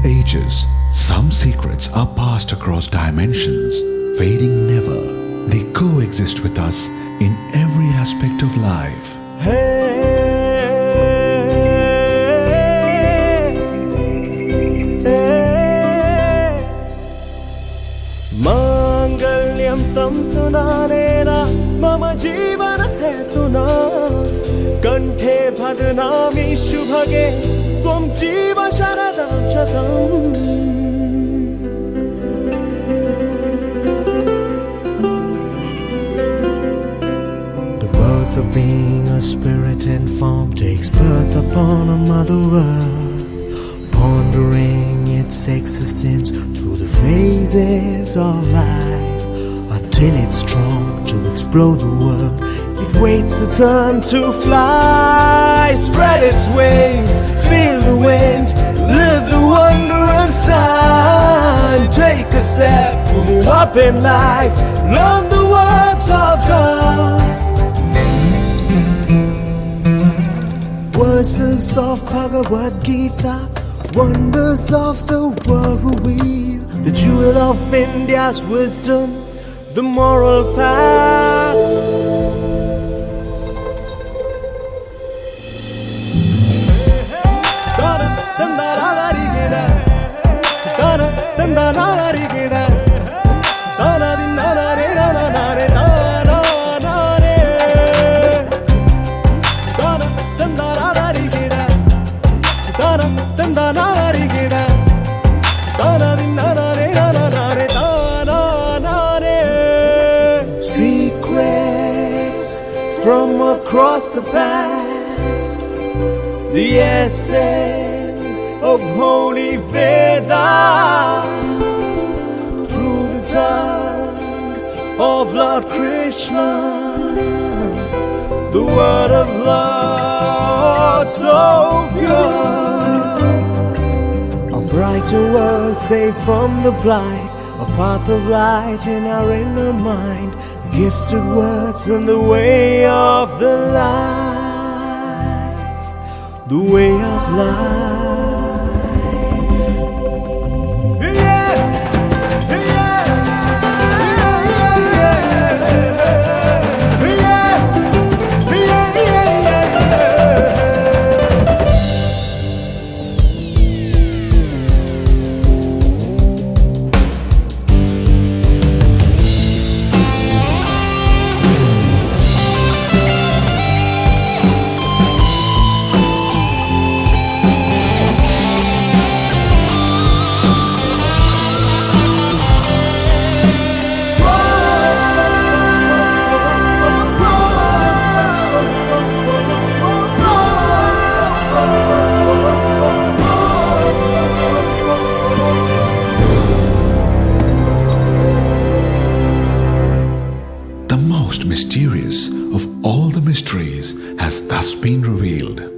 ages, some secrets are passed across dimensions, fading never. They coexist with us in every aspect of life. Mangalyam tam tunanena mama jeevana hetuna kanthe bhadnami shubhage tvam jeeva sharadam shatam. The birth of being a spirit in form takes birth upon a mother world, pondering its existence through the phases of life, until it's strong to explode the world. It waits the turn to fly, spread its wings, feel the wind, live the wondrous time. Take a step, move up in life, learn the words of God. Verses of Bhagavad Gita, wonders of the world reveal, the jewel of India's wisdom, the moral path. Secrets from across the past, the essence of holy Veda, through the tongue of Lord Krishna, the word of Lord so pure. A brighter world saved from the blight, a path of light in our inner mind, gifted words in the way of the life, the way of life. The most mysterious of all the mysteries has thus been revealed.